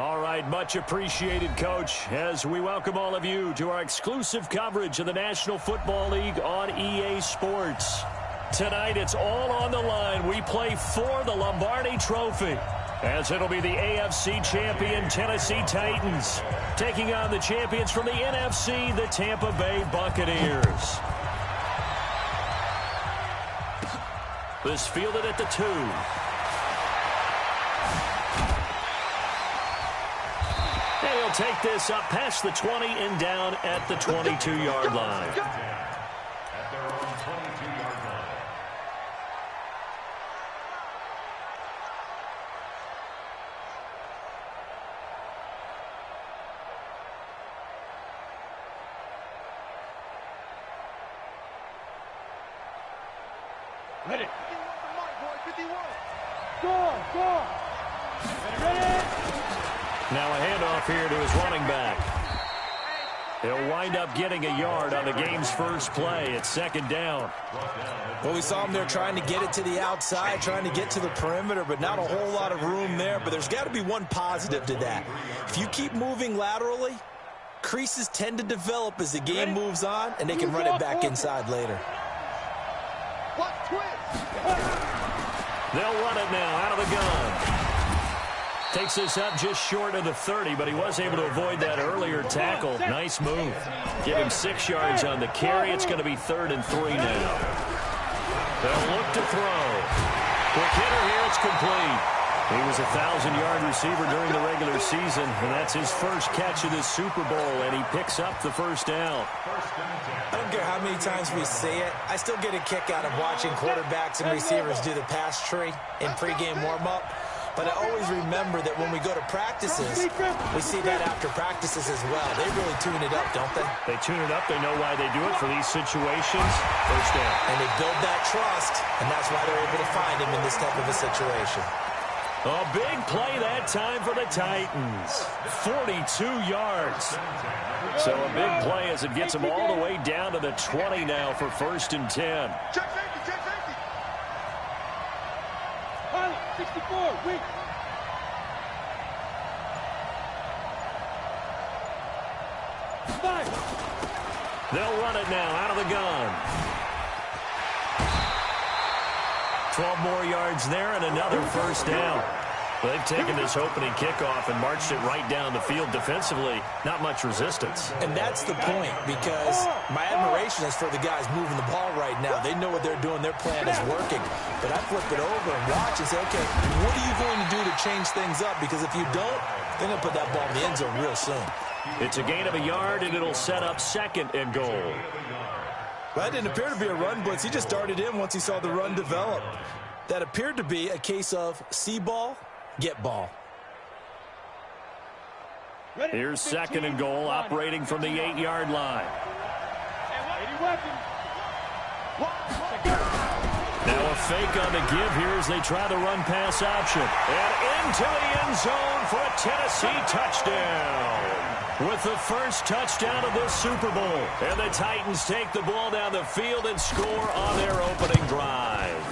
All right, much appreciated, Coach, as we welcome all of you to our exclusive coverage of the National Football League on EA Sports. Tonight, it's all on the line. We play for the Lombardi Trophy, as it'll be the AFC champion Tennessee Titans taking on the champions from the NFC, the Tampa Bay Buccaneers. This fielded at the 2. And he'll take this up past the 20 and down at the 22-yard line. At their own 22-yard line. Ready. Go. Ready. Now a handoff here to his running back. He'll wind up getting a yard on the game's first play. It's second down. Well, we saw him there trying to get it to the outside, trying to get to the perimeter, but not a whole lot of room there. But there's got to be one positive to that. If you keep moving laterally, creases tend to develop as the game moves on, and they can run it back inside later. They'll run it now out of the gun. Takes this up just short of the 30, but he was able to avoid that earlier tackle. Nice move. Give him 6 yards on the carry. It's going to be 3rd and 3 now. They'll look to throw. Quick hitter here. It's complete. He was a 1,000-yard receiver during the regular season, and that's his first catch of this Super Bowl, and he picks up the first down. I don't care how many times we say it. I still get a kick out of watching quarterbacks and receivers do the pass tree in pregame warm-up. But I always remember that when we go to practices, we see that after practices as well. They really tune it up, don't they? They tune it up. They know why they do it for these situations. First down. And they build that trust, and that's why they're able to find him in this type of a situation. A big play that time for the Titans. 42 yards. So a big play as it gets them all the way down to the 20 now for 1st and 10. Check safety. Pilot, 64, weak. They'll run it now out of the gun. 12 more yards there and another first down. They've taken this opening kickoff and marched it right down the field defensively. Not much resistance. And that's the point, because my admiration is for the guys moving the ball right now. They know what they're doing. Their plan is working. But I flip it over and watch and say, okay, what are you going to do to change things up? Because if you don't, they're going to put that ball in the end zone real soon. It's a gain of a yard, and it'll set up 2nd and goal. Well, that didn't appear to be a run blitz. He just darted in once he saw the run develop. That appeared to be a case of see ball, get ball. Here's 2nd and goal, operating from the 8-yard line. Now a fake on the give here as they try the run-pass option. And into the end zone for a Tennessee touchdown. With the first touchdown of this Super Bowl. And the Titans take the ball down the field and score on their opening drive.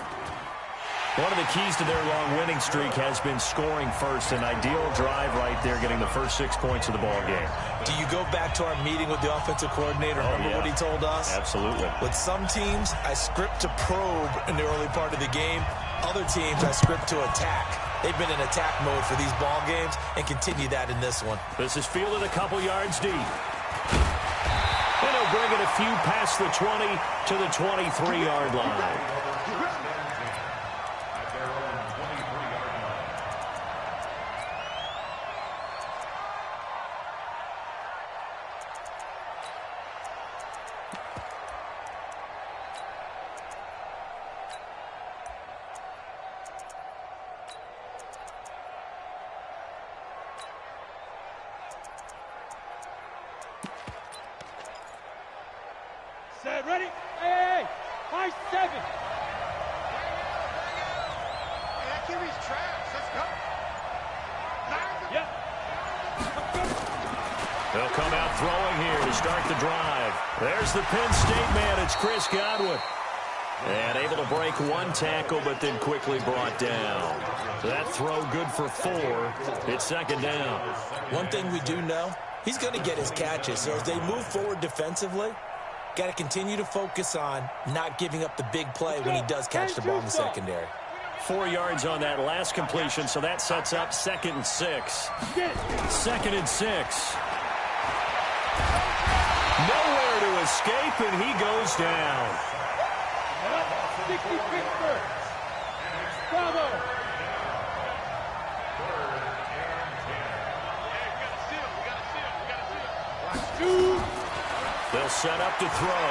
One of the keys to their long winning streak has been scoring first. An ideal drive right there, getting the first 6 points of the ball game. Do you go back to our meeting with the offensive coordinator? Remember what he told us? Absolutely. With some teams, I script to probe in the early part of the game. Other teams, I script to attack. They've been in attack mode for these ball games and continue that in this one. This is fielded a couple yards deep. And he'll bring it a few past the 20 to the 23-yard line. Set, ready? Hey, high 7. That QB's trash. Let's go. Yep. They'll come out throwing here to start the drive. There's the Penn State man. It's Chris Godwin. And able to break one tackle, but then quickly brought down. So that throw good for 4. It's second down. One thing we do know, he's going to get his catches. So as they move forward defensively, got to continue to focus on not giving up the big play when he does catch the ball in the secondary. 4 yards on that last completion, so that sets up 2nd and 6. 2nd and 6. Nowhere to escape, and he goes down. 65th. Bravo. They'll set up to throw.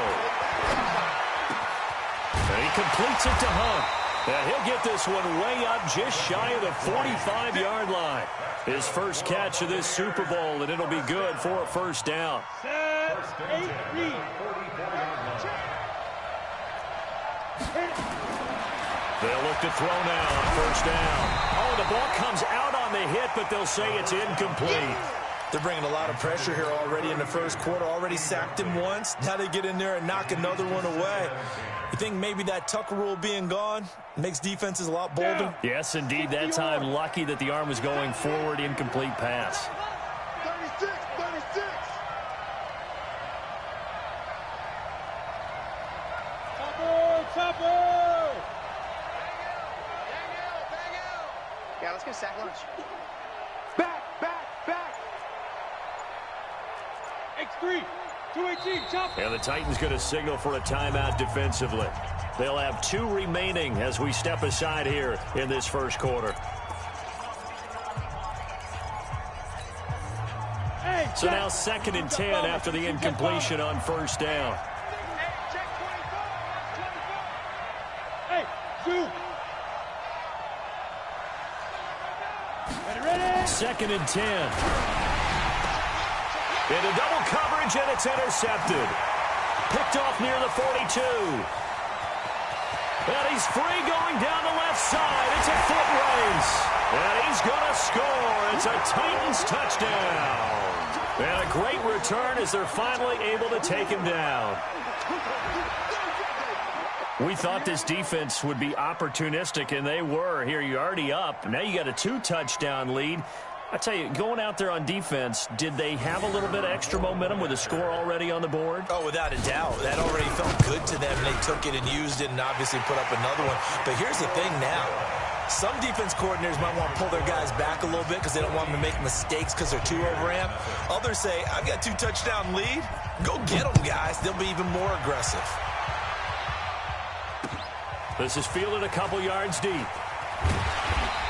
And he completes it to Hunt. And he'll get this one way up just shy of the 45-yard line. His first catch of this Super Bowl, and it'll be good for a first down. Set, 8, read. They'll look to throw now on first down. Oh, the ball comes out on the hit, but they'll say it's incomplete. They're bringing a lot of pressure here already in the first quarter. Already sacked him once. Now they get in there and knock another one away. You think maybe that Tucker rule being gone makes defenses a lot bolder? Yes, indeed. That time, lucky that the arm was going forward. Incomplete pass. 36. Chopper. Yeah, let's get a sack lunch. Back. X3. 218. Chopper. And the Titans going to signal for a timeout defensively. They'll have 2 remaining as we step aside here in this first quarter. Hey, So now 2nd and 10 after the incompletion on first down. Hey, shoot. Ready. 2nd and 10. Into double coverage, and it's intercepted. Picked off near the 42. And he's free going down the left side. It's a foot race. And he's going to score. It's a Titans touchdown. And a great return as they're finally able to take him down. We thought this defense would be opportunistic, and they were. Here, you're already up. Now you got a 2-touchdown lead. I tell you, going out there on defense, did they have a little bit of extra momentum with a score already on the board? Oh, without a doubt. That already felt good to them. They took it and used it and obviously put up another one. But here's the thing now. Some defense coordinators might want to pull their guys back a little bit because they don't want them to make mistakes because they're too overamped. Others say, I've got 2-touchdown lead. Go get them, guys. They'll be even more aggressive. This is fielded a couple yards deep.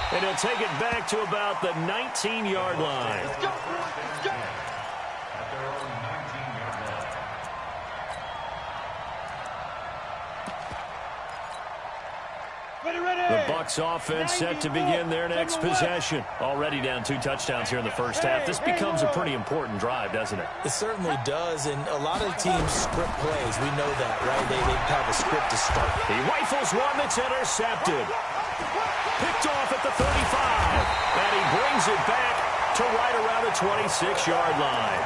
And he'll take it back to about the 19-yard line. Let's go. At their own 19-yard line. Ready. The Bucs offense set to begin their next possession. Already down 2 touchdowns here in the first half. This becomes a pretty important drive, doesn't it? It certainly does, and a lot of teams script plays. We know that, right? They have a script to start. He rifles one that's intercepted. Picked off at the 35. And he brings it back to right around the 26-yard line.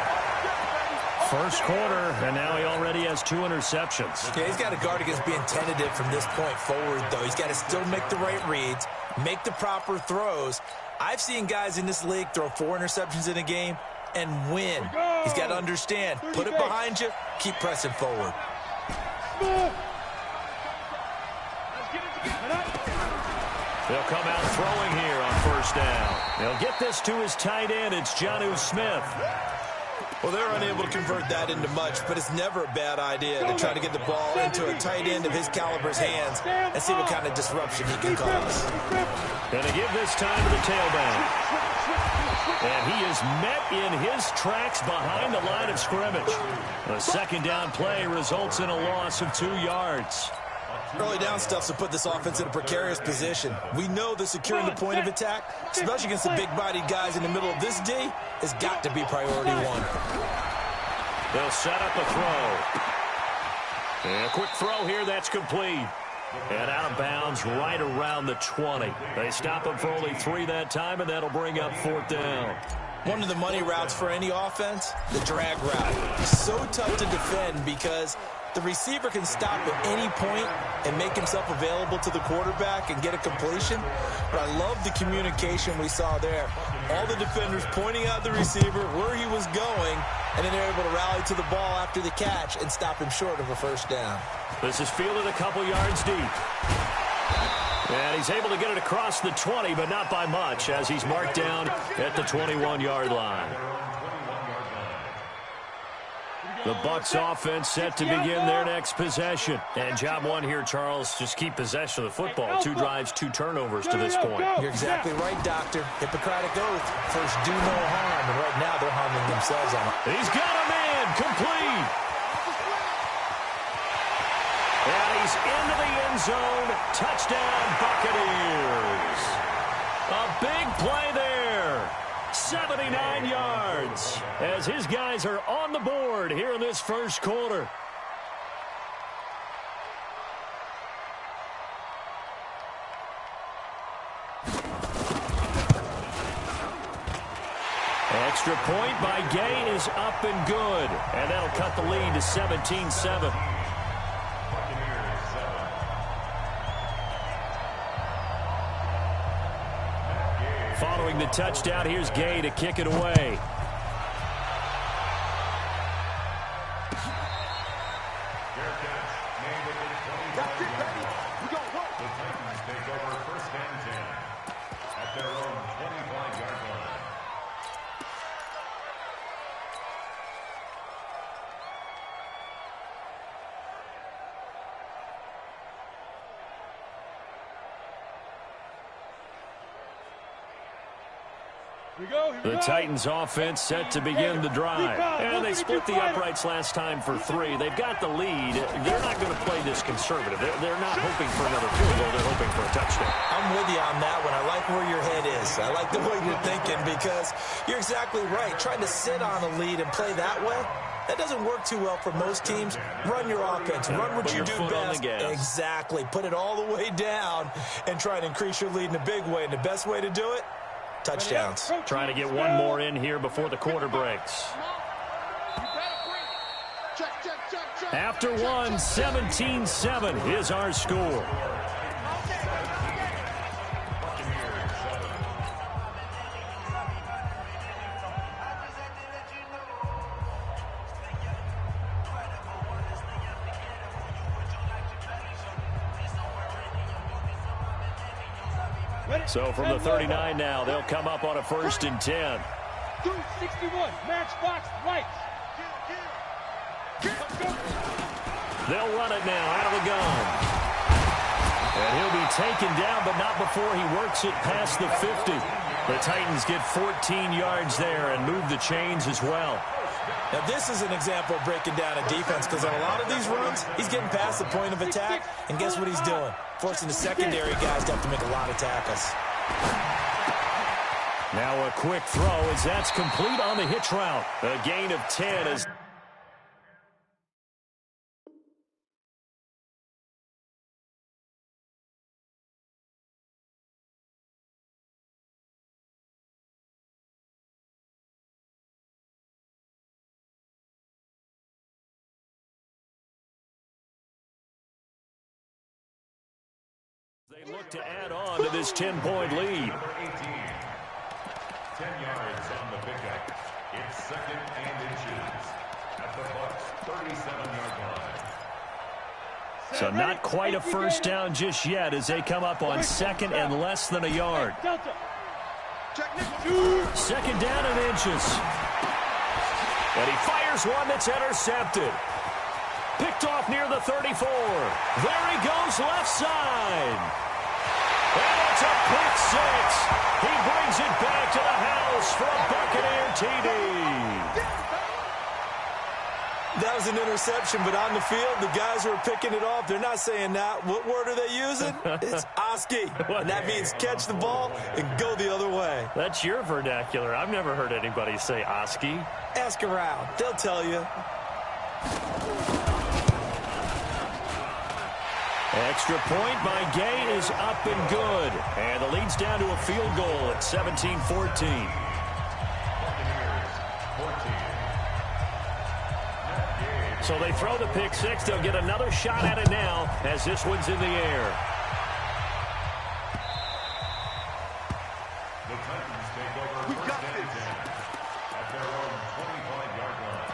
First quarter, and now he already has 2 interceptions. Yeah, he's got to guard against being tentative from this point forward, though. He's got to still make the right reads, make the proper throws. I've seen guys in this league throw 4 interceptions in a game and win. He's got to understand, put it behind you, keep pressing forward. They'll come out throwing here on first down. They'll get this to his tight end. It's Jonnu Smith. Well, they're unable to convert that into much, but it's never a bad idea to try to get the ball into a tight end of his caliber's hands and see what kind of disruption he can cause. Going to give this time to the tailback. And he is met in his tracks behind the line of scrimmage. The second down play results in a loss of 2 yards. Early down stuff to put this offense in a precarious position. We know that securing the point of attack, especially against the big-bodied guys in the middle of this D, has got to be priority 1. They'll set up a throw. And a quick throw here, that's complete. And out of bounds right around the 20. They stop him for only 3 that time, and that'll bring up 4th down. One of the money routes for any offense, the drag route. So tough to defend because The receiver can stop at any point and make himself available to the quarterback and get a completion. But I love the communication we saw there. All the defenders pointing out the receiver, where he was going, and then they're able to rally to the ball after the catch and stop him short of a first down. This is fielded a couple yards deep. And he's able to get it across the 20, but not by much, as he's marked down at the 21-yard line. The Bucs offense set to begin their next possession. And job one here, Charles, just keep possession of the football. 2 drives, 2 turnovers to this point. You're exactly right, Doctor. Hippocratic oath. First, do no harm. And right now, they're harming themselves on it. He's got a man. Complete. And he's into the end zone. Touchdown, Buccaneers. A big play there. 79 yards as his guys are on the board here in this first quarter. Extra point by Gay is up and good. And that'll cut the lead to 17-7. Following the touchdown, here's Gay to kick it away. The Titans offense set to begin the drive. And they split the uprights last time for 3. They've got the lead. They're not going to play this conservative. They're not hoping for another field goal. They're hoping for a touchdown. I'm with you on that one. I like where your head is. I like the way you're thinking because you're exactly right. Trying to sit on a lead and play that way, that doesn't work too well for most teams. Run your offense. Run what you do best. Exactly. Put it all the way down and try and increase your lead in a big way. And the best way to do it, touchdowns. Trying to get one more in here before the quarter breaks. After one, 17-7 is our score. So from the 39 now, they'll come up on a 1st and 10. 261, matchbox lights. They'll run it now out of the gun. And he'll be taken down, but not before he works it past the 50. The Titans get 14 yards there and move the chains as well. Now, this is an example of breaking down a defense because on a lot of these runs, he's getting past the point of attack, and guess what he's doing? Forcing the secondary guys to have to make a lot of tackles. Now a quick throw as that's complete on the hitch route. A gain of 10 as... They look to add on to this 10-point lead. 10 yards on the pickup. It's 2nd and inches at the Bucs' 37-yard line. So not quite a first down just yet as they come up on 2nd and less than a yard. 2nd down and inches. And he fires one that's intercepted. Picked off near the 34. There he goes left side. And it's a pick 6. He brings it back to the house for a Buccaneer TD. That was an interception, but on the field, the guys who are picking it off, they're not saying that. What word are they using? It's Oski. And that means catch the ball and go the other way. That's your vernacular. I've never heard anybody say Oski. Ask around. They'll tell you. Extra point by Gay is up and good. And the lead's down to a field goal at 17-14. So they throw the pick six. They'll get another shot at it now as this one's in the air. The Titans take over first and 10 at their own 25-yard line.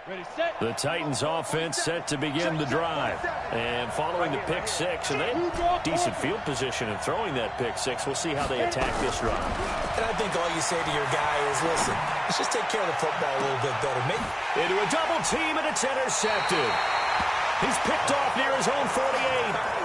Ready, set. The Titans offense set to begin the drive. And following the pick six, and they have decent field position in throwing that pick six. We'll see how they attack this drive. And I think all you say to your guy is, listen, let's just take care of the football a little bit better. Into a double team, and it's intercepted. He's picked off near his own 48.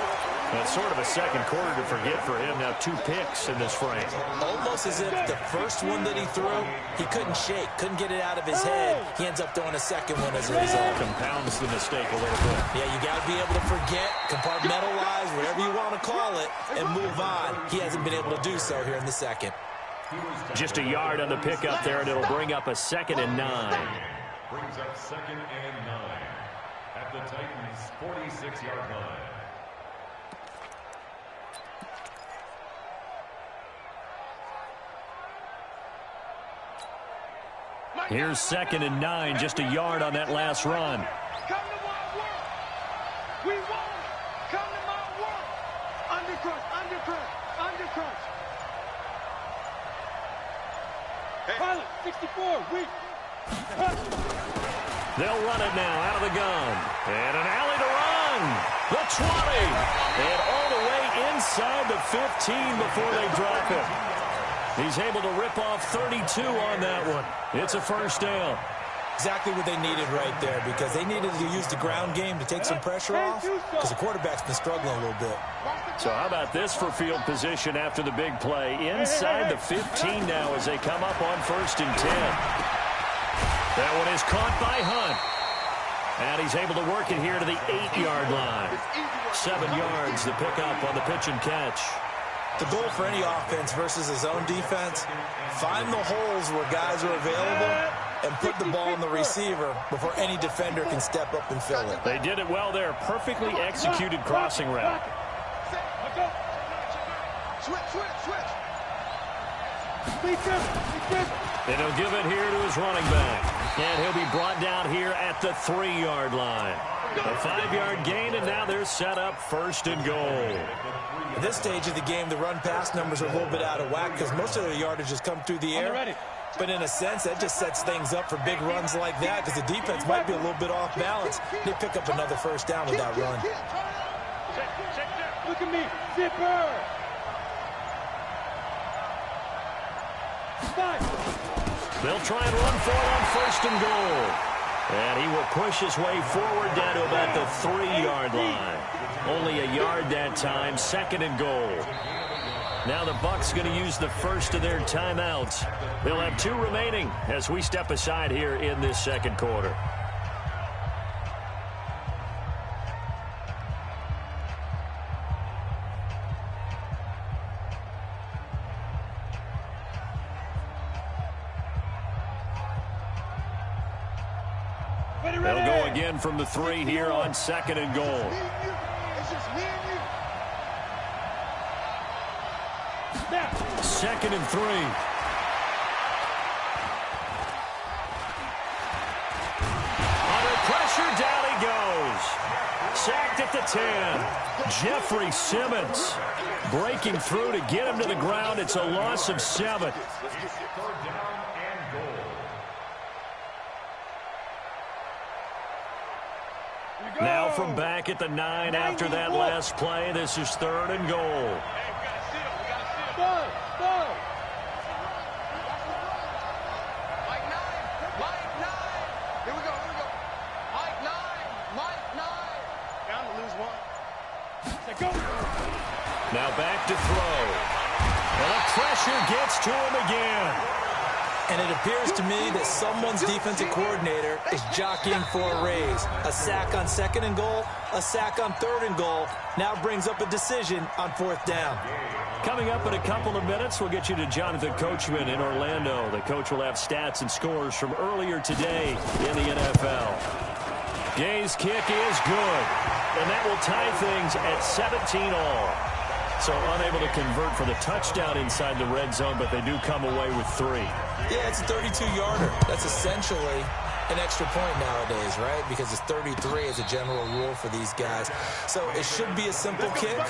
That's sort of a second quarter to forget for him. Now 2 picks in this frame. Almost as if the first one that he threw, he couldn't shake, couldn't get it out of his head. He ends up throwing a second one as a result. Compounds the mistake a little bit. Yeah, you got to be able to forget, compartmentalize, whatever you want to call it, and move on. He hasn't been able to do so here in the second. Just a yard on the pickup there, and it'll bring up a 2nd and 9. Brings up 2nd and 9 at the Titans' 46-yard line. Here's 2nd and 9, just a yard on that last run. Come to my work. We want it. Come to my work. Undercrunch, undercrunch, undercrunch. Pilot, 64, weak. They'll run it now out of the gun. And an alley to run. The 20. And all the way inside the 15 before they drop it. He's able to rip off 32 on that one. It's a first down. Exactly what they needed right there, because they needed to use the ground game to take some pressure off, because the quarterback's been struggling a little bit. So how about this for field position after the big play? Inside the 15 now as they come up on 1st and 10. That one is caught by Hunt. And he's able to work it here to the 8-yard line. 7 yards, the pickup on the pitch and catch. The goal for any offense versus his own defense, find the holes where guys are available and put the ball in the receiver before any defender can step up and fill it. They did it well there. Perfectly executed crossing route. Switch. And he'll give it here to his running back. And he'll be brought down here at the 3-yard line. A 5-yard gain, and now they're set up 1st and goal. At this stage of the game, the run-pass numbers are a little bit out of whack because most of their yardage has come through the air. But in a sense, that just sets things up for big runs like that because the defense might be a little bit off balance. They pick up another first down with that run. Look at me, zipper. 5. They'll try and run for it on 1st and goal. And he will push his way forward down to about the 3-yard line. Only a yard that time, 2nd and goal. Now the Bucs going to use the first of their timeouts. They'll have 2 remaining as we step aside here in this second quarter. They'll go again from the 3 here on 2nd and goal. It's just me and you. 2nd and 3. Under pressure, down he goes. Sacked at the 10. Jeffrey Simmons breaking through to get him to the ground. It's a loss of 7. Now from back at the 9 after that last play, this is 3rd and goal. Mike 9. Here we go. Mike 9. Down to lose 1. Now back to throw. And the pressure gets to him again. And it appears to me that someone's defensive coordinator is jockeying for a raise. A sack on 2nd and goal, a sack on 3rd and goal, now brings up a decision on 4th down. Coming up in a couple of minutes, we'll get you to Jonathan Coachman in Orlando. The coach will have stats and scores from earlier today in the NFL. Gay's kick is good, and that will tie things at 17 all. So unable to convert for the touchdown inside the red zone, but they do come away with 3. Yeah, it's a 32-yarder. That's essentially an extra point nowadays, right? Because it's 33 as a general rule for these guys. So it should be a simple kick.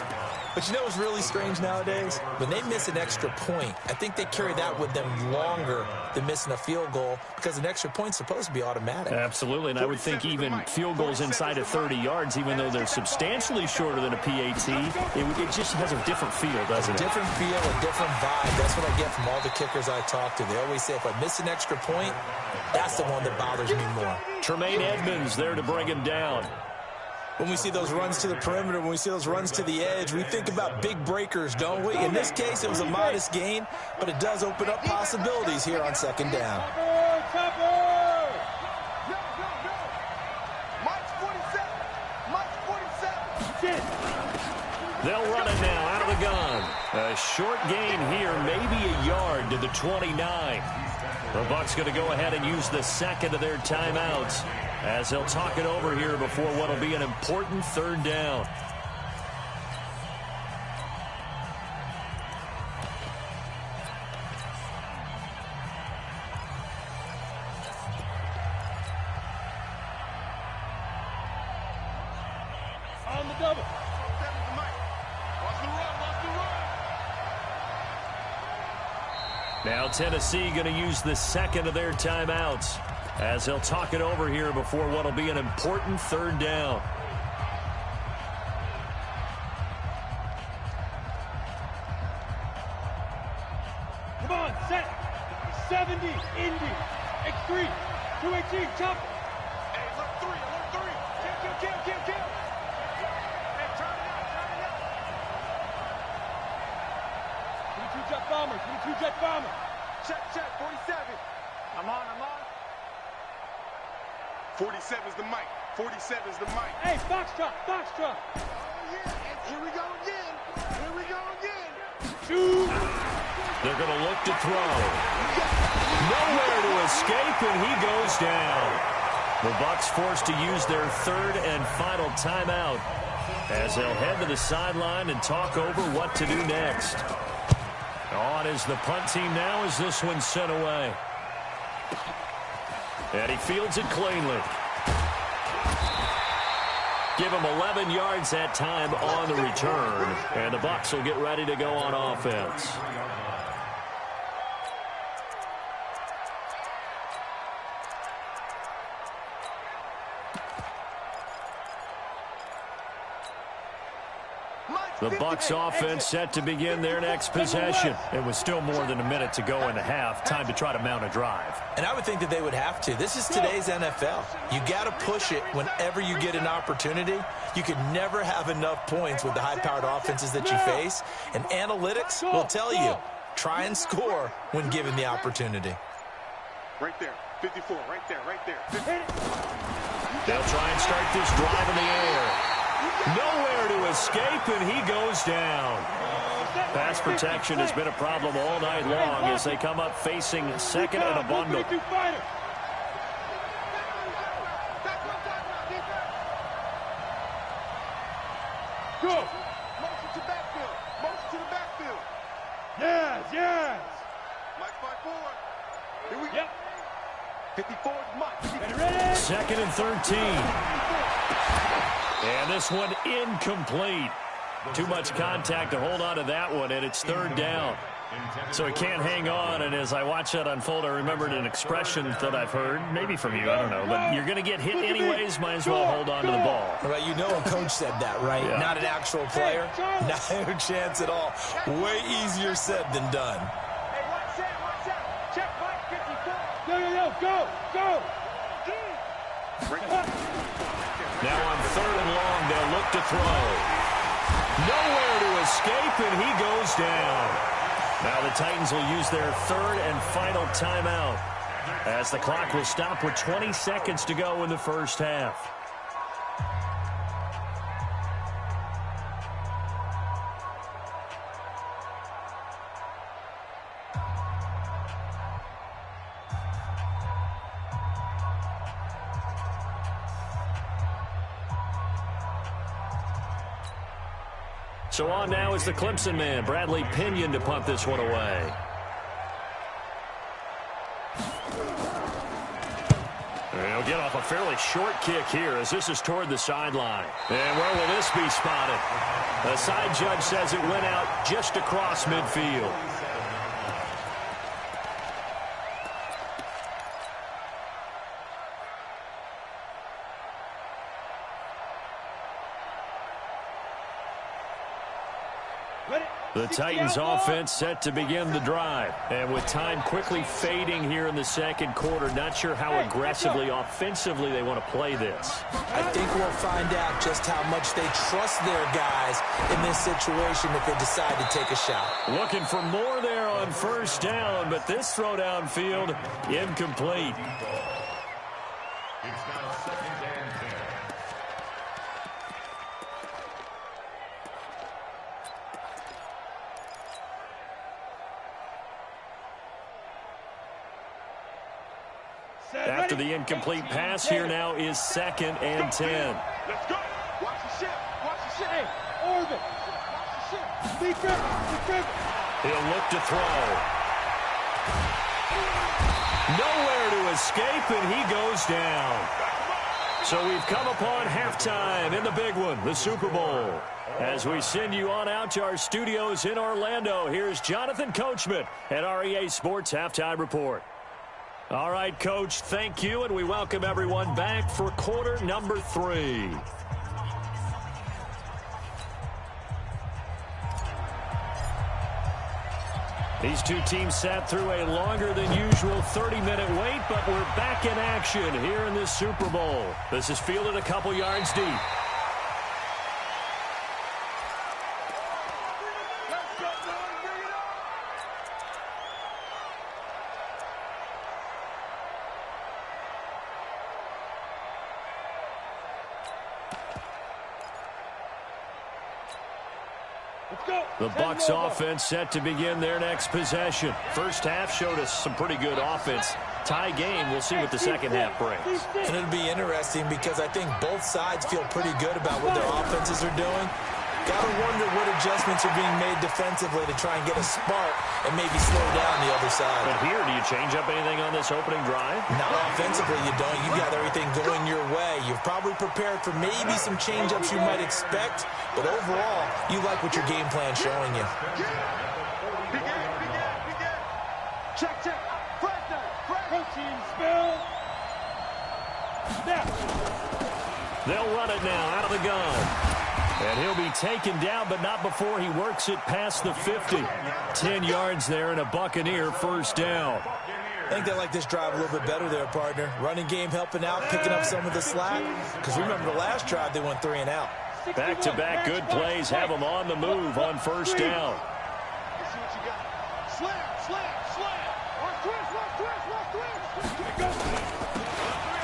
But you know what's really strange nowadays? When they miss an extra point, I think they carry that with them longer than missing a field goal because an extra point's supposed to be automatic. Absolutely, and I would think even field goals inside of 30 yards, even though they're substantially shorter than a PAT, it just has a different feel, doesn't it? A different feel, a different vibe. That's what I get from all the kickers I talk to. They always say, if I miss an extra point, that's the one that bothers me more. Tremaine Edmonds there to bring him down. When we see those runs to the perimeter, when we see those runs to the edge, we think about big breakers, don't we? In this case, it was a modest gain, but it does open up possibilities here on second down. They'll run it now out of the gun. A short gain here, maybe a yard to the 29. The Bucs going to go ahead and use the second of their timeouts as they'll talk it over here before what will be an important third down. On the double. Now Tennessee going to use the second of their timeouts as they'll talk it over here before what will be an important third down. Come on, set. 70, Indy. X3, 218, chop. Hey, alert 3, alert 3. Kill. Hey, turn it out. 22-jet bomber, 22-jet bomber. Check, 47. I'm on. 47's the mic. 47's the mic. Hey, Foxtrot. Oh, yeah. Here we go again. Shoot. They're going to look to throw. Nowhere to escape, and he goes down. The Bucs forced to use their third and final timeout as they'll head to the sideline and talk over what to do next. On is the punt team now as this one's sent away. And he fields it cleanly. Give him 11 yards that time on the return. And the Bucs will get ready to go on offense. The Bucs offense set to begin their next possession. It was still more than a minute to go in the half. Time to try to mount a drive. And I would think that they would have to. This is today's NFL. You got to push it whenever you get an opportunity. You could never have enough points with the high-powered offenses that you face. And analytics will tell you, try and score when given the opportunity. Right there. 54. Right there. 50. They'll try and start this drive in the air. Nowhere to escape, and he goes down. Pass protection has been a problem all night long as they come up facing second and a bundle. Go. Motion to the backfield. Yes. Mike 5-4. Here we go. Yep. 54 is Mike. Ready? Second and 13. And this one incomplete. Too much contact to hold on to that one, and it's third down. So he can't hang on, and as I watch that unfold, I remembered an expression that I've heard, maybe from you, I don't know, but you're going to get hit anyways, might as well hold on to the ball. Well, you know a coach said that, right? Yeah. Not an actual player. No chance at all. Way easier said than done. Hey, watch out. Check Mike 54. Go. Now on third and long, they'll look to throw. Nowhere to escape, and he goes down. Now the Titans will use their third and final timeout as the clock will stop with 20 seconds to go in the first half. So on now is the Clemson man, Bradley Pinion, to punt this one away. He'll get off a fairly short kick here as this is toward the sideline. And where will this be spotted? The side judge says it went out just across midfield. The Titans offense set to begin the drive. And with time quickly fading here in the second quarter, not sure how aggressively, offensively they want to play this. I think we'll find out just how much they trust their guys in this situation if they decide to take a shot. Looking for more there on first down, but this throw downfield incomplete. It's now 2nd and 10. After the incomplete pass, here now is 2nd and 10. Let's go. Watch the ship. Watch the ship. Hey, orbit. Watch the ship. Defense. He'll look to throw. Nowhere to escape, and he goes down. So we've come upon halftime in the big one, the Super Bowl. As we send you on out to our studios in Orlando, here's Jonathan Coachman at REA Sports Halftime Report. All right, Coach, thank you, and we welcome everyone back for quarter number 3. These two teams sat through a longer than usual 30-minute wait, but we're back in action here in this Super Bowl. This is fielded a couple yards deep. The Bucs offense set to begin their next possession. First half showed us some pretty good offense. Tie game. We'll see what the second half brings. And it'll be interesting because I think both sides feel pretty good about what their offenses are doing. Gotta wonder what adjustments are being made defensively to try and get a spark and maybe slow down the other side. But here, do you change up anything on this opening drive? Not offensively, you don't. You've got everything going your way. You've probably prepared for maybe some change-ups you might expect, but overall, you like what your game plan's showing you. Begin. Check. Protein spill. Now. They'll run it now out of the gun. And he'll be taken down, but not before he works it past the 50. 10 yards there and a Buccaneer first down. I think they like this drive a little bit better there, partner. Running game helping out, picking up some of the slack. Because remember the last drive, they went 3 and out. Back-to-back good plays have them on the move on first down. Let's see what you got. Slam.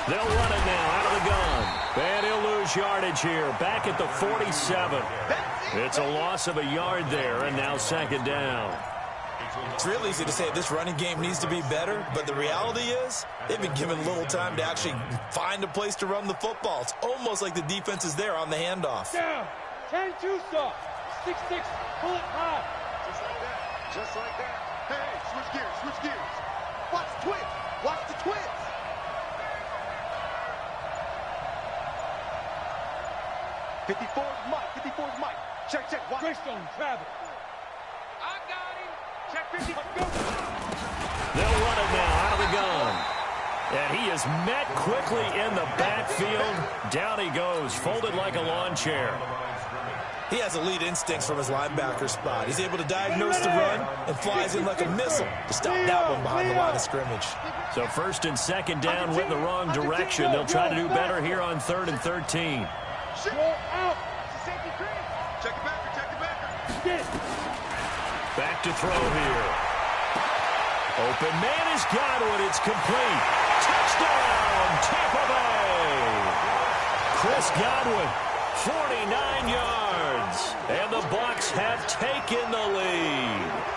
They'll run it now out of the gun. And he'll lose yardage here. Back at the 47. It's a loss of a yard there, and now second down. It's real easy to say this running game needs to be better, but the reality is they've been given little time to actually find a place to run the football. It's almost like the defense is there on the handoff. Down. 10-2 stop. 6-6. Pull it high. Just like that. Hey, switch gears. Watch the twins. 54's Mike. Check. Watch. Greystone, Travis. I got him. Check 50. Go. They'll run it now out of the gun. And he is met quickly in the backfield. Down he goes, folded like a lawn chair. He has elite instincts from his linebacker spot. He's able to diagnose the run and flies in like a missile to stop that one behind the line of scrimmage. So first and second down went in the wrong direction. They'll try to do better here on 3rd and 13. Go out. Check it back. Back to throw here. Open man is Godwin. It's complete. Touchdown, Tampa Bay. Chris Godwin, 49 yards. And the Bucs have taken the lead.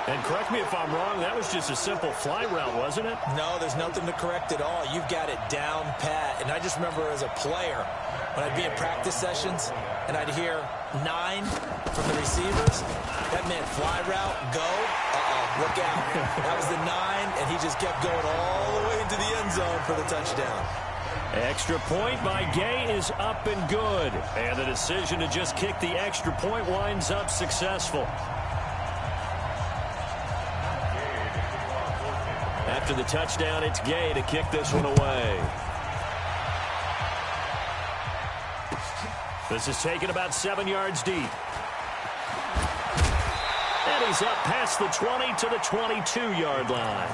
And correct me if I'm wrong, that was just a simple fly route, wasn't it? No, there's nothing to correct at all. You've got it down pat. And And I just remember as a player, when I'd be in practice sessions and I'd hear 9 from the receivers, that meant fly route, go, look out. That was the 9, and he just kept going all the way into the end zone for the touchdown. Extra point by Gay is up and good. And the decision to just kick the extra point winds up successful. After the touchdown, it's Gay to kick this one away. This is taken about 7 yards deep. And he's up past the 20 to the 22-yard line.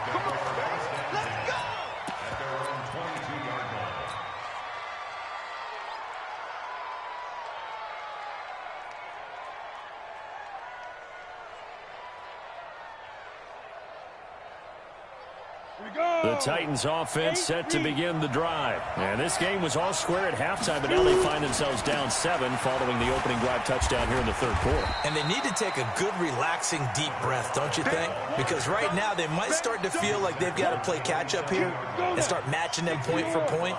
The Titans offense set to begin the drive. And this game was all square at halftime, but now they find themselves down 7 following the opening drive touchdown here in the third quarter. And they need to take a good, relaxing, deep breath, don't you think? Because right now they might start to feel like they've got to play catch-up here and start matching them point for point.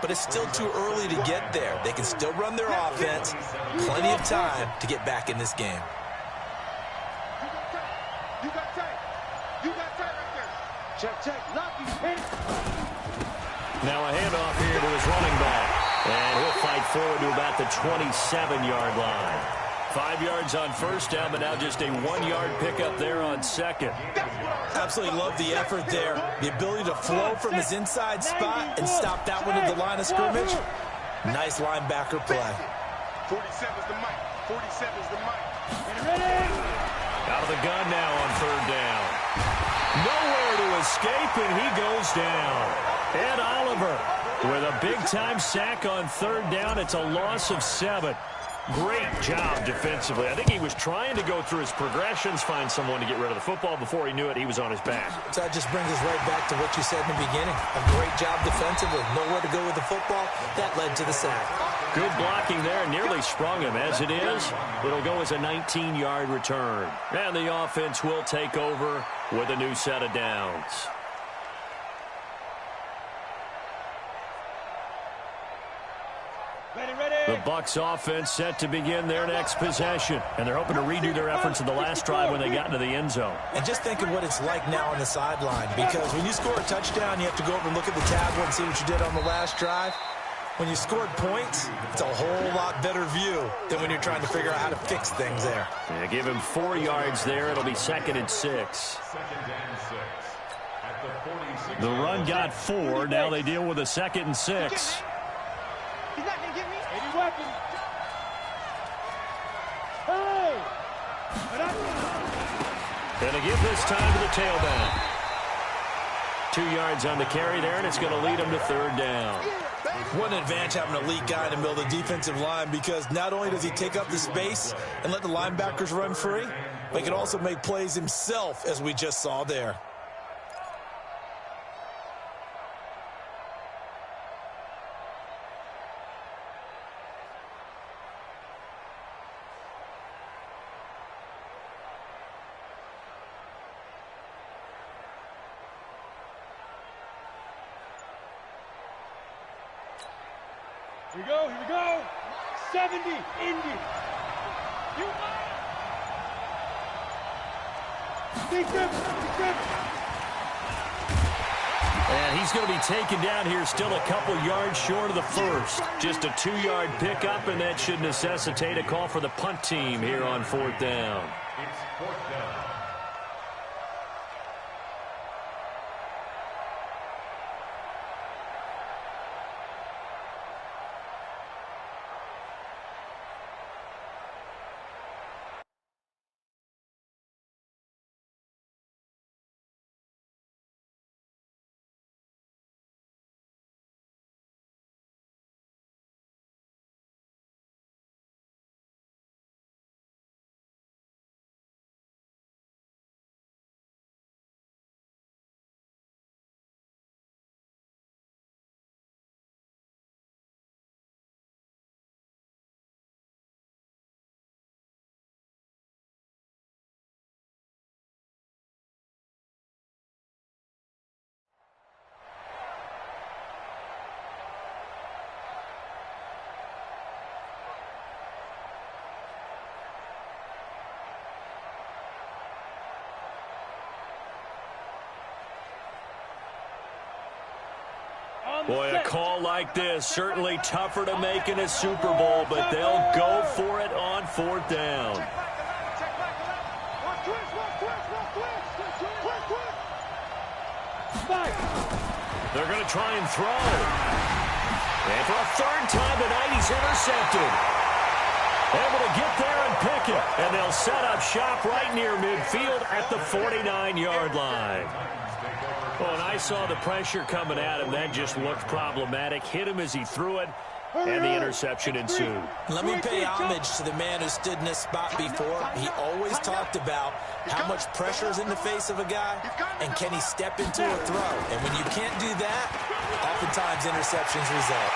But it's still too early to get there. They can still run their offense. Plenty of time to get back in this game. You got tight. You got tight right there. Check, check. Lock you. Hit. Now a handoff here to his running back. And he'll fight forward to about the 27-yard line. 5 yards on first down, but now just a 1-yard pickup there on second. Absolutely love the effort there. The ability to flow from his inside spot and stop that one at the line of scrimmage. Nice linebacker play. 47's the mic. 47's the mic. Get ready. Out of the gun now on third down. Nowhere to escape, and he goes down. Ed Oliver with a big-time sack on third down. It's a loss of 7. Great job defensively. I think he was trying to go through his progressions, find someone to get rid of the football. Before he knew it, he was on his back. So that just brings us right back to what you said in the beginning. A great job defensively. Nowhere to go with the football. That led to the sack. Good blocking there. Nearly sprung him. As it is, it'll go as a 19-yard return. And the offense will take over with a new set of downs. The Bucs offense set to begin their next possession. And they're hoping to redo their efforts in the last drive when they got into the end zone. And just think of what it's like now on the sideline. Because when you score a touchdown, you have to go over and look at the tablet and see what you did on the last drive. When you scored points, it's a whole lot better view than when you're trying to figure out how to fix things there. Yeah, give him 4 yards there. It'll be 2nd and 6. The run got 4. Now they deal with a 2nd and 6. He's not going to get me. 80 weapons. Hey! And to give this time to the tailback. 2 yards on the carry there, and it's going to lead him to third down. What an advantage having an elite guy in the middle of the defensive line, because not only does he take up the space and let the linebackers run free, but he can also make plays himself, as we just saw there. Here we go, here we go. 70, Indy. You Big grip, big grip. And he's going to be taken down here still a couple yards short of the first. Just a 2-yard pickup, and that should necessitate a call for the punt team here on 4th down. It's 4th down. Boy, a call like this, certainly tougher to make in a Super Bowl, but they'll go for it on 4th down. They're going to try and throw. And for a 3rd time tonight, he's intercepted. Able to get there and pick it. And they'll set up shop right near midfield at the 49-yard line. Well, and I saw the pressure coming at him. That just looked problematic. Hit him as he threw it, and the interception ensued. Let me pay homage to the man who stood in this spot before. He always talked about how much pressure is in the face of a guy, and can he step into a throw. And when you can't do that, oftentimes interceptions result.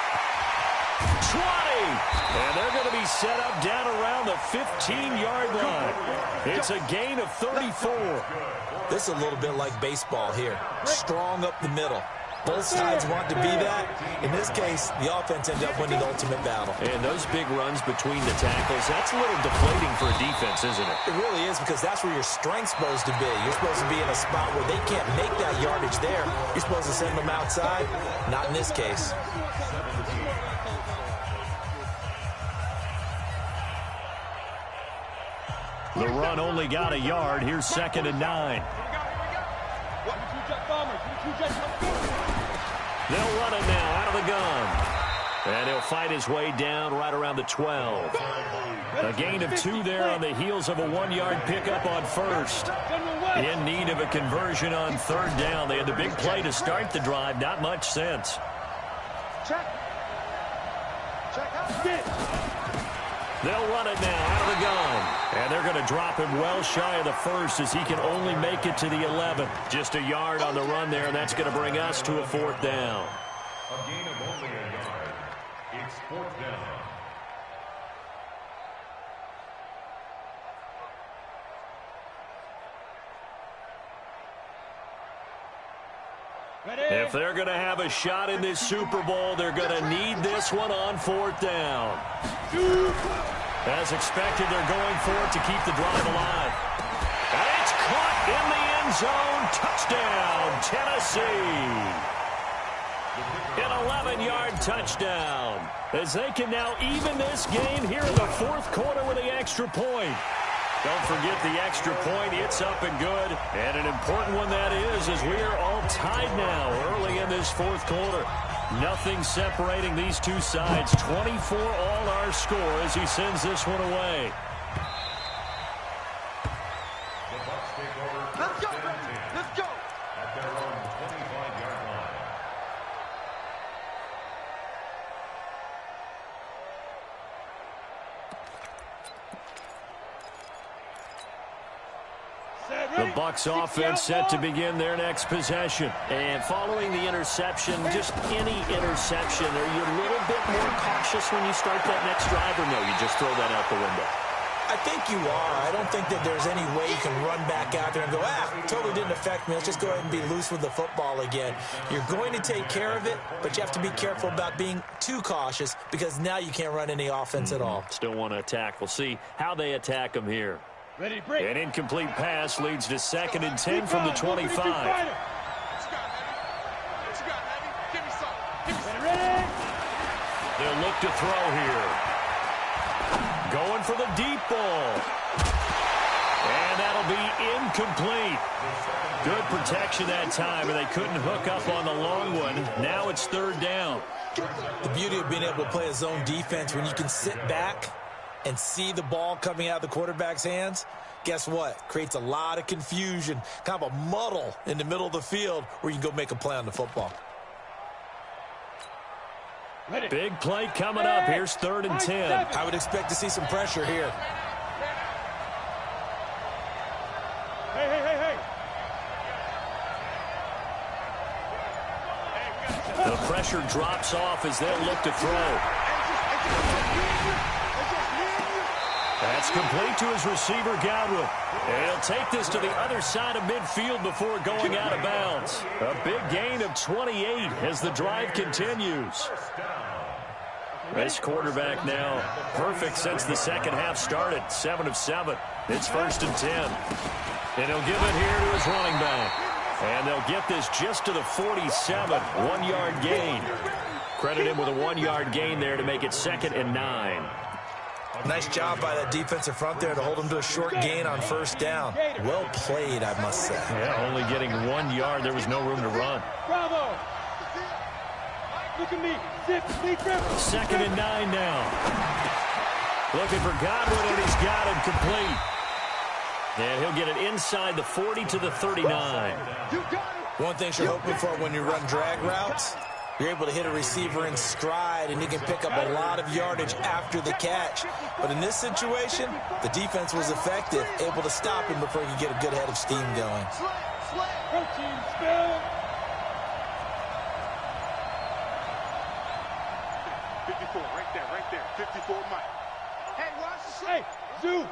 20! And they're going to be set up down around the 15-yard line. It's a gain of 34. This is a little bit like baseball here. Strong up the middle. Both sides want to be that. In this case, the offense ended up winning the ultimate battle. And those big runs between the tackles, that's a little deflating for a defense, isn't it? It really is, because that's where your strength's supposed to be. You're supposed to be in a spot where they can't make that yardage there. You're supposed to send them outside. Not in this case. The run only got a yard. Here's 2nd and 9. They'll run it now out of the gun. And he'll fight his way down right around the 12. A gain of 2 there on the heels of a 1-yard pickup on 1st. In need of a conversion on 3rd down. They had the big play to start the drive. Not much sense. They'll run it now out of the gun. And they're going to drop him well shy of the 1st as he can only make it to the 11. Just a yard on the run there, and that's going to bring us to a 4th down. A gain of only a yard. It's 4th down. If they're going to have a shot in this Super Bowl, they're going to need this one on 4th down. As expected, they're going for it to keep the drive alive. And it's caught in the end zone. Touchdown, Tennessee. An 11-yard touchdown. As they can now even this game here in the 4th quarter with the extra point. Don't forget the extra point. It's up and good. And an important one that is, as we are all tied now early in this 4th quarter. Nothing separating these two sides. 24 all our score as he sends this one away. The Bucs take over. Let's go, let's go. At their own 25-yard line. The Bucs offense set to begin their next possession. And following the interception, just any interception, are you a little bit more cautious when you start that next drive, or no, you just throw that out the window? I think you are. I don't think that there's any way you can run back out there and go, totally didn't affect me. Let's just go ahead and be loose with the football again. You're going to take care of it, but you have to be careful about being too cautious, because now you can't run any offense at all. Still want to attack. We'll see how they attack them here. Ready, break. An incomplete pass leads to 2nd and 10 from the 25. They'll look to throw here. Going for the deep ball. And that'll be incomplete. Good protection that time, and they couldn't hook up on the long one. Now it's 3rd down. The beauty of being able to play a zone defense, when you can sit back and see the ball coming out of the quarterback's hands, guess what? Creates a lot of confusion, kind of a muddle in the middle of the field where you can go make a play on the football. Big play coming up. Here's 3rd and 10. I would expect to see some pressure here. Hey. The pressure drops off as they'll look to throw. That's complete to his receiver, Godwin. And he'll take this to the other side of midfield before going out of bounds. A big gain of 28 as the drive continues. This quarterback now perfect since the second half started. 7 of 7. It's 1st and 10. And he'll give it here to his running back. And they'll get this just to the 47, 1-yard gain. Credit him with a 1-yard gain there to make it 2nd and 9. Nice job by that defensive front there to hold him to a short gain on 1st down. Well played, I must say. Yeah, only getting 1 yard. There was no room to run. Bravo. Look at me. Zip. 2nd and 9 now. Looking for Godwin, and he's got him complete. And he'll get it inside the 40 to the 39. One thing you're hoping for when you run drag routes, you're able to hit a receiver in stride, and he can pick up a lot of yardage after the catch. But in this situation, the defense was effective, able to stop him before he could get a good head of steam going. Protein spill. 54, right there. 54, Mike. Hey, watch the slip. Hey, Zoo.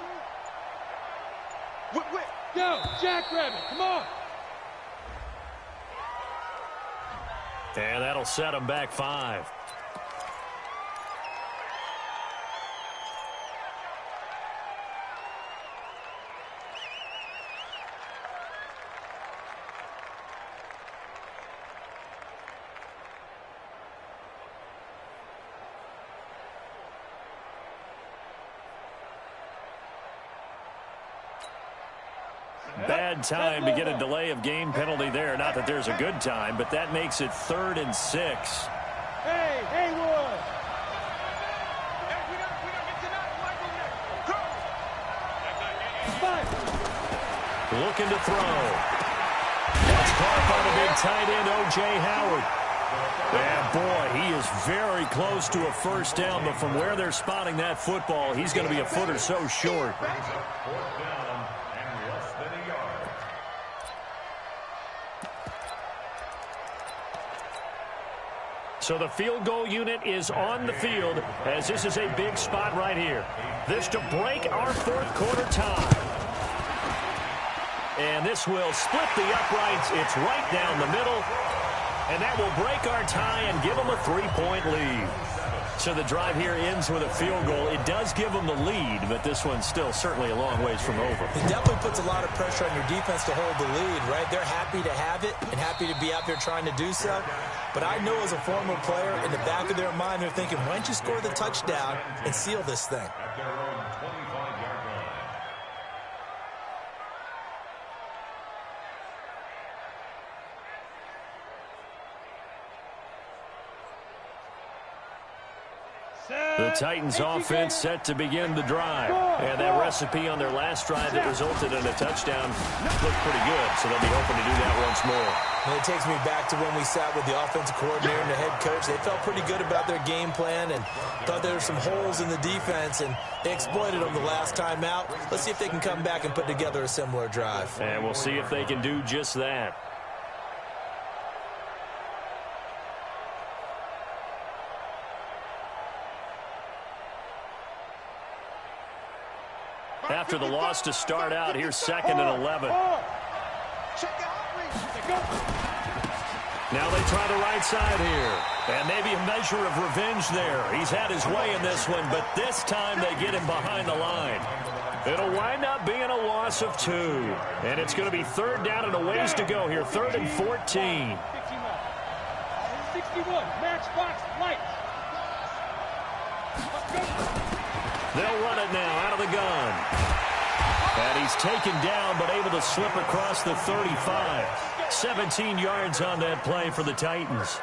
Whip. Go, Jackrabbit. Come on. And that'll set him back 5. Bad time to get a delay of game penalty there. Not that there's a good time, but that makes it 3rd and 6. Hey, Haywood. Hey, we don't get tonight. Go. 5. Looking to throw. That's caught by the big tight end, O.J. Howard. And boy, he is very close to a 1st down, but from where they're spotting that football, he's going to be a foot or so short. So the field goal unit is on the field, as this is a big spot right here. This to break our 4th quarter tie. And this will split the uprights. It's right down the middle. And that will break our tie and give them a 3-point lead. So the drive here ends with a field goal. It does give them the lead, but this one's still certainly a long ways from over. It definitely puts a lot of pressure on your defense to hold the lead, right? They're happy to have it and happy to be out there trying to do so. But I know as a former player, in the back of their mind, they're thinking, why don't you score the touchdown and seal this thing? At their own 25-yard line. The Titans offense set to begin the drive. And that recipe on their last drive that resulted in a touchdown looked pretty good, so they'll be hoping to do that once more. And it takes me back to when we sat with the offensive coordinator and the head coach. They felt pretty good about their game plan and thought there were some holes in the defense, and they exploited them the last time out. Let's see if they can come back and put together a similar drive. And we'll see if they can do just that. After the loss to start out, here's 2nd and 11. Now they try the right side here. And maybe a measure of revenge there. He's had his way in this one, but this time they get him behind the line. It'll wind up being a loss of 2. And it's going to be 3rd down and a ways to go here. 3rd and 14. 61. Matchbox lights. They'll run it now out of the gun. And he's taken down but able to slip across the 35. 17 yards on that play for the Titans.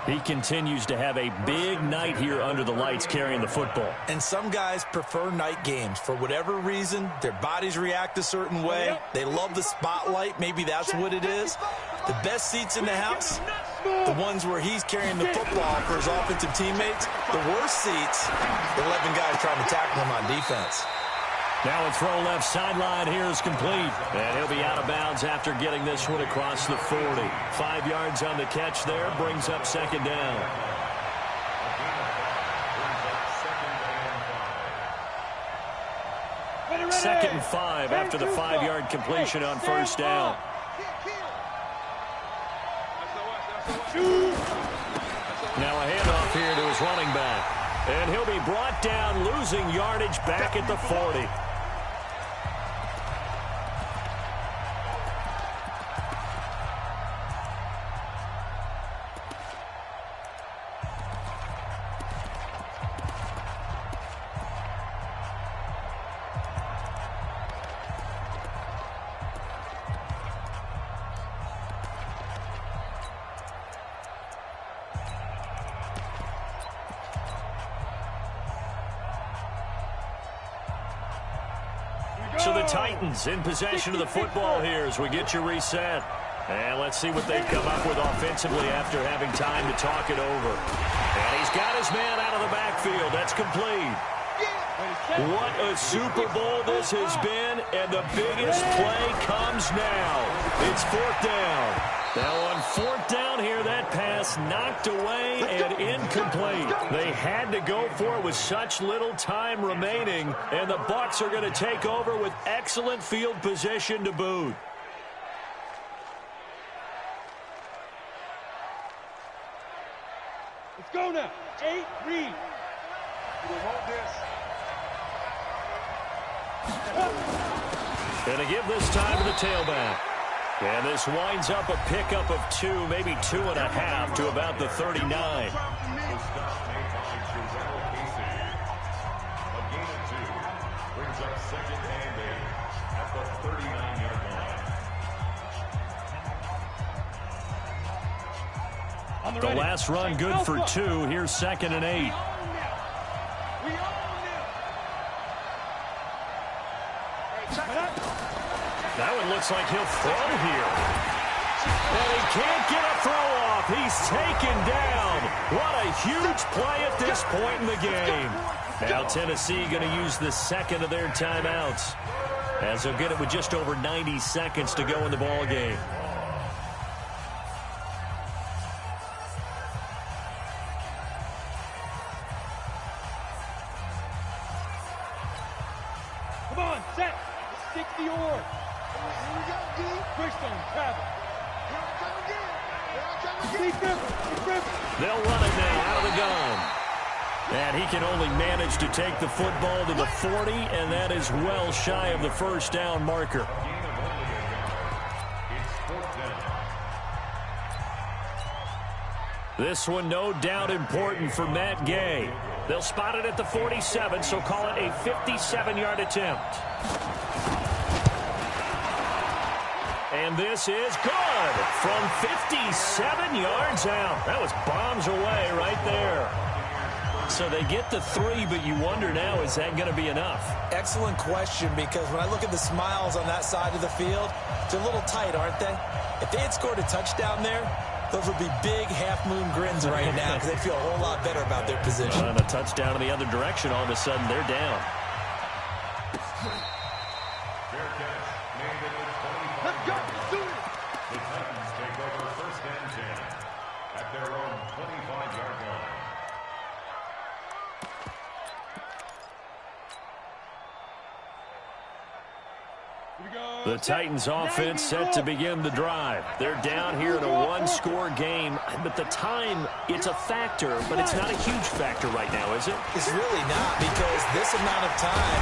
He continues to have a big night here under the lights carrying the football. And some guys prefer night games. For whatever reason, their bodies react a certain way. They love the spotlight. Maybe that's what it is. The best seats in the house, the ones where he's carrying the football for his offensive teammates. The worst seats, the 11 guys trying to tackle him on defense. Now a throw left sideline here is complete. And he'll be out of bounds after getting this one across the 40. 5 yards on the catch there, brings up 2nd down. Second and 5 after the 5-yard completion on 1st down. Now a handoff here to his running back. And he'll be brought down, losing yardage back at the 40. So the Titans in possession of the football here as we get you reset. And let's see what they come up with offensively after having time to talk it over. And he's got his man out of the backfield. That's complete. What a Super Bowl this has been, and the biggest play comes now. It's fourth down. Now on fourth down here, that pass knocked away and incomplete. They had to go for it with such little time remaining, and the Bucs are going to take over with excellent field position to boot. Let's go now. 8, read. We'll hold this. Going to give this time to the tailback. And this winds up a pickup of 2, maybe 2.5 to about the 39. A gain of 2 brings up second and 8 at the 39-yard line. The last run good for 2. Here's second and 8. That one looks like he'll throw here. And he can't get a throw off. He's taken down. What a huge play at this point in the game. Now Tennessee going to use the second of their timeouts, as they'll get it with just over 90 seconds to go in the ball game. Come on, set. 60 or. Here we go, D. Christian, travel. Here I come again. Here I come again. They'll run it now out of the gun. And he can only manage to take the football to the 40, and that is well shy of the first down marker. This one no doubt important for Matt Gay. They'll spot it at the 47, so call it a 57-yard attempt. And this is good from 57 yards out. That was bombs away right there. So they get the 3, but you wonder now, is that going to be enough? Excellent question, because when I look at the smiles on that side of the field, they're a little tight, aren't they? If they had scored a touchdown there, those would be big half-moon grins right now, because they'd feel a whole lot better about their position. And a touchdown in the other direction, all of a sudden they're down. Fair catch made at the 25. Let's go. Do it. The Titans take over first and 10 at their own 25-yard line. The Titans offense set to begin the drive. They're down here in a one-score game, but the time, it's a factor, but it's not a huge factor right now, is it? It's really not, because this amount of time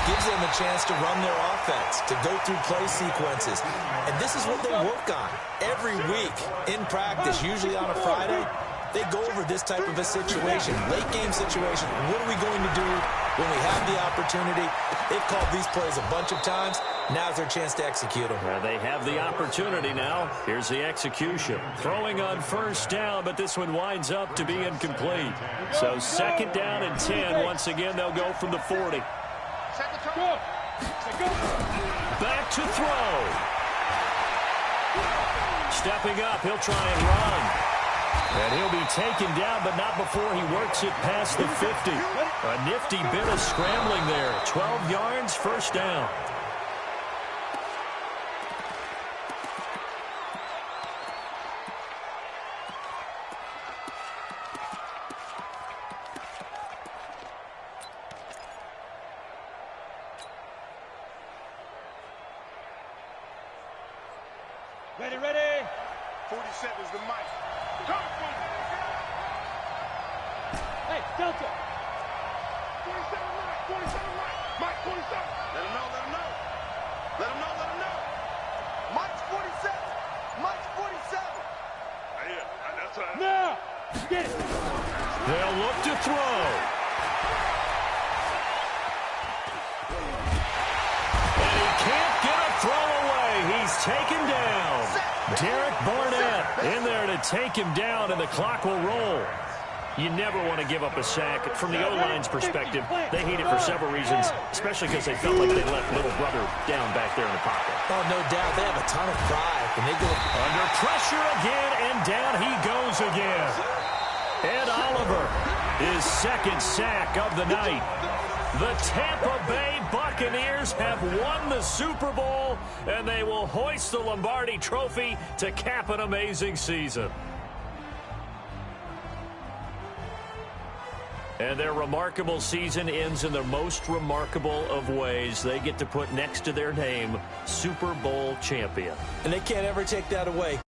gives them a chance to run their offense, to go through play sequences. And this is what they work on every week in practice, usually on a Friday. They go over this type of a situation, late game situation. What are we going to do when we have the opportunity? They've called these plays a bunch of times. Now's their chance to execute them. They have the opportunity now. Here's the execution. Throwing on first down, but this one winds up to be incomplete. So second down and 10. Once again, they'll go from the 40. Back to throw. Stepping up, he'll try and run. And he'll be taken down, but not before he works it past the 50. A nifty bit of scrambling there. 12 yards, first down. Ready, ready. 47 is the mic. Hey, Delta. 47 Mike. 47 Mike. Mike 47. Let him know. Let him know. Let him know. Let him know. Mike's 47. Mike's 47. Yeah, that's right. Now. Get it. They'll look to throw. And he can't get a throw away. He's taken down. Derek Barnett in there to take him down, and the clock will roll. You never want to give up a sack. From the O-line's perspective, they hate it for several reasons, especially because they felt like they left little brother down back there in the pocket. Oh, no doubt. They have a ton of pride. And they go under pressure again, and down he goes again. Ed Oliver, his second sack of the night. The Tampa Bay Buccaneers have won the Super Bowl, and they will hoist the Lombardi Trophy to cap an amazing season. And their remarkable season ends in the most remarkable of ways. They get to put next to their name, Super Bowl champion. And they can't ever take that away.